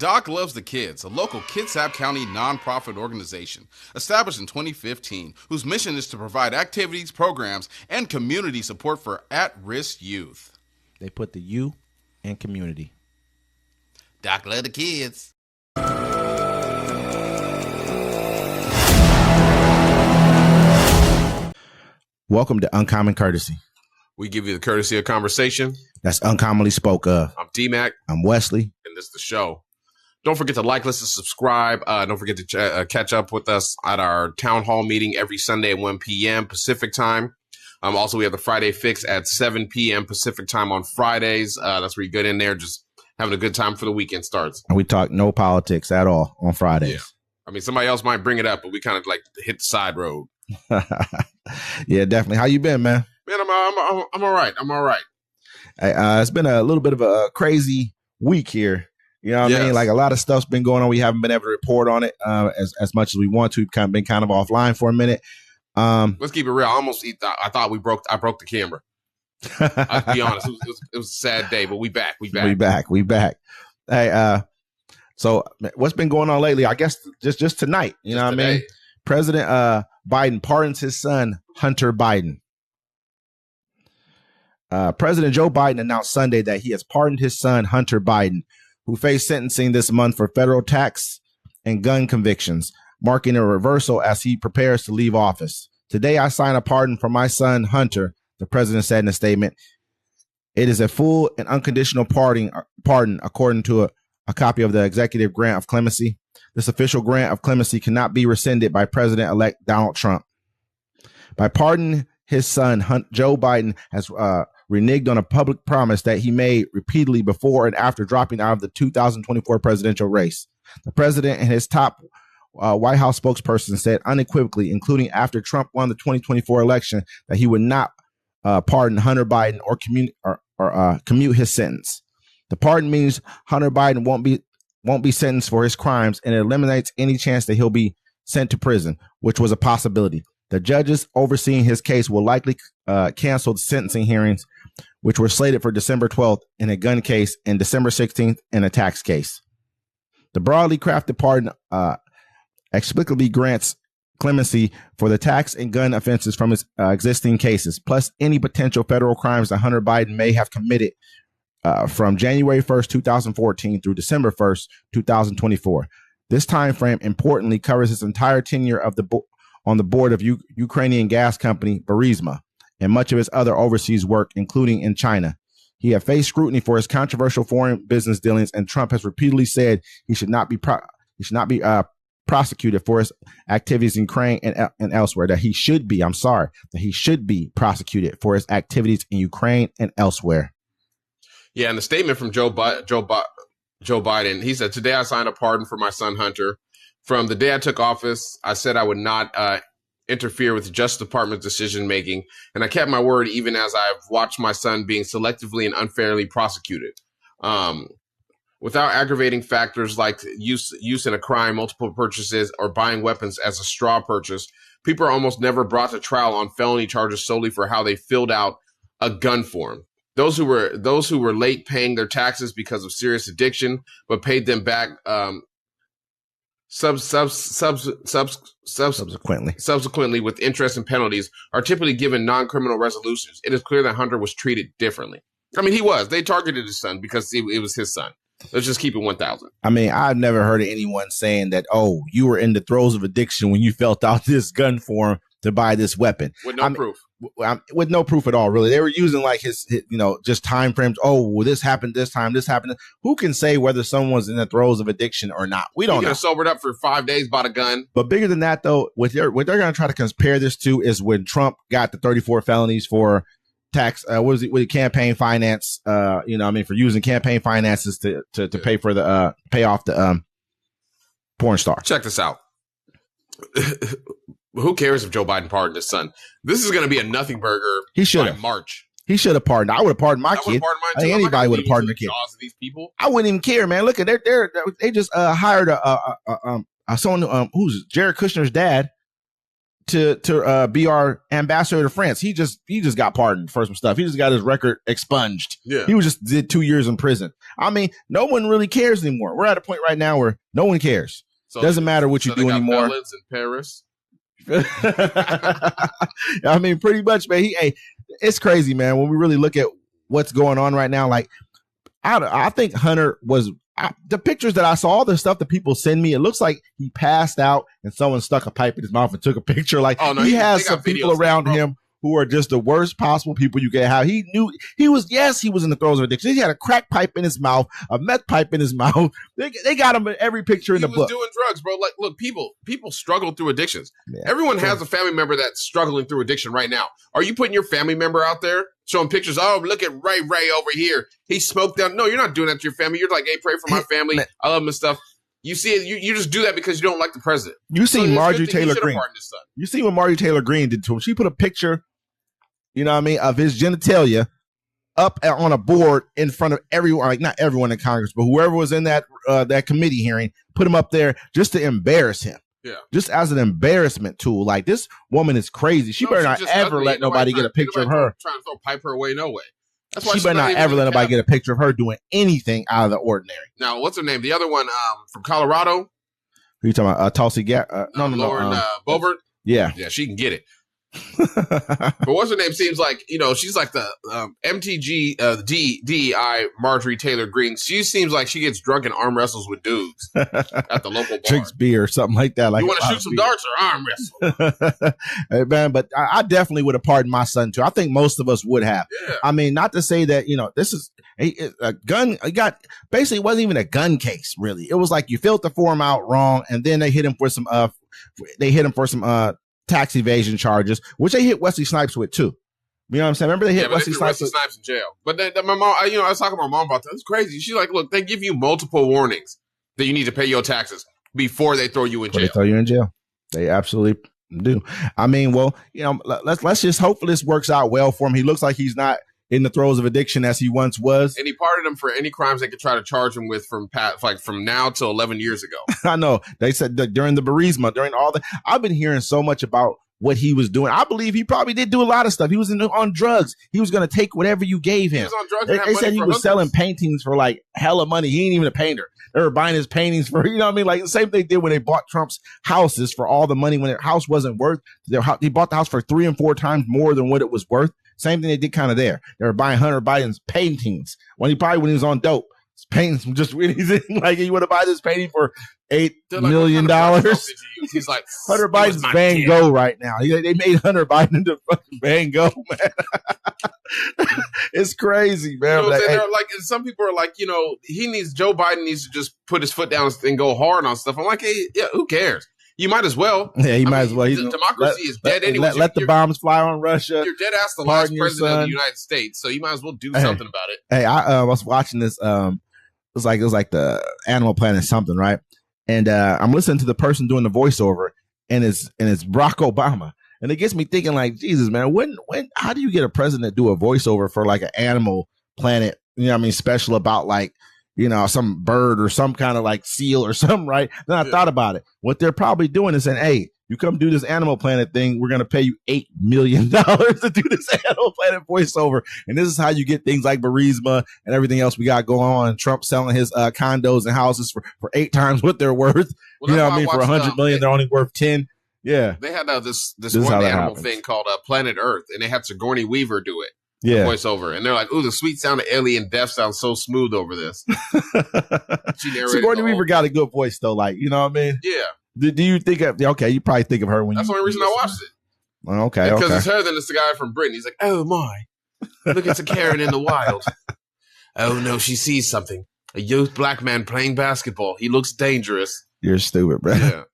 Doc Loves the Kids, a local Kitsap County nonprofit organization established in 2015, whose mission is to provide activities, programs, and community support for at-risk youth. They put the U in community. Doc Loves the Kids. Welcome to Uncommon Courtesy. We give you the courtesy of conversation. That's uncommonly spoke of. I'm D-Mac. I'm Wesley. And this is the show. Don't forget to like, listen, subscribe. Don't forget to catch up with us at our town hall meeting every Sunday at 1 p.m. Pacific time. Also, we have the Friday Fix at 7 p.m. Pacific time on Fridays. That's where you get in there, just having a good time for the weekend starts. And we talk no politics at all on Fridays. Yeah. I mean, somebody else might bring it up, but we kind of like hit the side road. Yeah, definitely. How you been, man? Man, I'm all right. I'm all right. It's been a little bit of a crazy week here. You know what I mean? Like a lot of stuff's been going on. We haven't been able to report on it as much as we want to. We've been kind of offline for a minute. Let's keep it real. I thought I broke the camera. I'll be honest. It was a sad day, but we back. We back. Hey, so what's been going on lately? I guess just tonight. You know what I mean? President Biden pardons his son, Hunter Biden. President Joe Biden announced Sunday that he has pardoned his son, Hunter Biden, who faced sentencing this month for federal tax and gun convictions, marking a reversal as he prepares to leave office. Today, I sign a pardon for my son, Hunter, the president said in a statement. It is a full and unconditional pardon according to a copy of the executive grant of clemency. This official grant of clemency cannot be rescinded by President-elect Donald Trump. By pardoning his son, Joe Biden has reneged on a public promise that he made repeatedly before and after dropping out of the 2024 presidential race. The president and his top White House spokesperson said unequivocally, including after Trump won the 2024 election, that he would not pardon Hunter Biden or commute his sentence. The pardon means Hunter Biden won't be sentenced for his crimes, and it eliminates any chance that he'll be sent to prison, which was a possibility. The judges overseeing his case will likely cancel the sentencing hearings, which were slated for December 12th in a gun case and December 16th in a tax case. The broadly crafted pardon explicitly grants clemency for the tax and gun offenses from his existing cases, plus any potential federal crimes that Hunter Biden may have committed from January 1st, 2014 through December 1st, 2024. This time frame importantly covers his entire tenure on the board of Ukrainian gas company Burisma and much of his other overseas work, including in China. He had faced scrutiny for his controversial foreign business dealings, and Trump has repeatedly said he should not be prosecuted for his activities in Ukraine and elsewhere. That he should be prosecuted for his activities in Ukraine and elsewhere. Yeah, and the statement from Joe Biden, he said, "Today I signed a pardon for my son Hunter. From the day I took office, I said I would not interfere with the Justice Department's decision making, and I kept my word even as I've watched my son being selectively and unfairly prosecuted. Without aggravating factors like use in a crime, multiple purchases, or buying weapons as a straw purchase, people are almost never brought to trial on felony charges solely for how they filled out a gun form. Those who were late paying their taxes because of serious addiction, but paid them back subsequently with interest and penalties are typically given non-criminal resolutions. It is clear that Hunter was treated differently." I mean, he was. They targeted his son because it was his son. Let's just keep it 1,000. I mean, I've never heard of anyone saying that, oh, you were in the throes of addiction when you felt out this gun form to buy this weapon. With no proof. With no proof at all, really. They were using like his just time frames. Oh, well, this happened this time, this happened. Who can say whether someone's in the throes of addiction or not? We don't know. Sobered up for 5 days, bought a gun. But bigger than that, though, what they're going to try to compare this to is when Trump got the 34 felonies for tax, with campaign finance, for using campaign finances to pay for the pay off the porn star. Check this out. Who cares if Joe Biden pardoned his son? This is going to be a nothing burger. He should have. March. He should have pardoned. I would have pardoned my kid. I think anybody would have pardoned a kid. These people. I wouldn't even care, man. Look at they just hired someone who's Jared Kushner's dad to be our ambassador to France. He just got pardoned for some stuff. He just got his record expunged. Yeah. He was just did 2 years in prison. I mean, no one really cares anymore. We're at a point right now where no one cares. So Doesn't matter what you do anymore. Felons in Paris. I mean, pretty much, man. It's crazy, man. When we really look at what's going on right now, like I think Hunter was. The pictures that I saw, all the stuff that people send me, it looks like he passed out and someone stuck a pipe in his mouth and took a picture. Like, he has some people around him who are just the worst possible people you can have. He knew he was in the throes of addiction. He had a crack pipe in his mouth, a meth pipe in his mouth. They got him in every picture in the book. He was doing drugs, bro. Like, look, people struggle through addictions. Yeah. Everyone has a family member that's struggling through addiction right now. Are you putting your family member out there showing pictures? Oh, look at Ray over here. He smoked down. No, you're not doing that to your family. You're like, hey, pray for my family. I love him and stuff. You see it. You just do that because you don't like the president. You see Marjorie Taylor Greene. You see what Marjorie Taylor Greene did to him. She put a picture, you know what I mean, of his genitalia up on a board in front of everyone, like not everyone in Congress, but whoever was in that committee hearing, put him up there just to embarrass him. Yeah. Just as an embarrassment tool. Like, this woman is crazy. She better not ever let nobody get a picture of her. Trying to pipe her away, no way. That's why she better not ever let nobody get a picture of her doing anything out of the ordinary. Now, what's her name? The other one from Colorado? Who you talking about? Tulsi Gabbard? Lauren Boebert? Yeah. Yeah, she can get it. But what's her name? Seems like, she's like the MTG DEI Marjorie Taylor Greene. She seems like she gets drunk and arm wrestles with dudes at the local bar. Drinks beer or something like that. Like, you want to shoot some darts or arm wrestle? Hey, man, but I definitely would have pardoned my son too. I think most of us would have. Yeah. I mean, not to say that, this is a gun. Basically, it wasn't even a gun case, really. It was like you filled the form out wrong, and then they hit him for some tax evasion charges, which they hit Wesley Snipes with too. You know what I'm saying? Remember they hit Wesley Snipes in jail. But my mom, I was talking to my mom about that. It's crazy. She's like, look, they give you multiple warnings that you need to pay your taxes before they throw you in jail. They throw you in jail. They absolutely do. I mean, well, let's just hope this works out well for him. He looks like he's not in the throes of addiction as he once was. And he pardoned him for any crimes they could try to charge him with from now till 11 years ago. I know. They said that during the Burisma, during all the, I've been hearing so much about what he was doing. I believe he probably did do a lot of stuff. He was on drugs. He was going to take whatever you gave him. He was on drugs. They said he was selling paintings for like hella money. He ain't even a painter. They were buying his paintings for, you know what I mean? Like the same thing they did when they bought Trump's houses for all the money when their house wasn't worth. They bought the house for 3 and 4 times more than what it was worth. Same thing they did kind of there. They were buying Hunter Biden's paintings when he was on dope. His paintings from just when he's in, like, you want to buy this painting for $8 million. He's like, Hunter Biden's Van Gogh right now. They made Hunter Biden into fucking Van Gogh, man. It's crazy, man. Some people are like, Joe Biden needs to just put his foot down and go hard on stuff. I'm like, hey, yeah, who cares? You might as well. Yeah, might as well. Democracy is dead anyway. Let the bombs fly on Russia. You're dead ass the last president of the United States, so you might as well do something about it. Hey, I was watching this. It was like the Animal Planet something, right? And I'm listening to the person doing the voiceover, and it's Barack Obama, and it gets me thinking, like, Jesus, man, how do you get a president to do a voiceover for like an Animal Planet, special about like, some bird or some kind of like seal or something, right? Then I thought about it. What they're probably doing is saying, hey, you come do this Animal Planet thing, we're going to pay you $8 million to do this Animal Planet voiceover. And this is how you get things like Burisma and everything else we got going on. Trump selling his condos and houses for 8 times what they're worth. Well, for $100 million, they're only worth 10. Yeah. They had this one animal thing called Planet Earth, and they had Sigourney Weaver do it. Yeah. Voiceover. And they're like, ooh, the sweet sound of alien death sounds so smooth over this. Sigourney Weaver got a good voice, though. Like, you know what I mean? Yeah. Do you think of, okay, you probably think of her when That's the only reason I watched it. Okay. Because it's her, then it's the guy from Britain. He's like, oh my, look, it's a Karen in the wild. Oh no, she sees something. A youth black man playing basketball. He looks dangerous. You're stupid, bro. Yeah.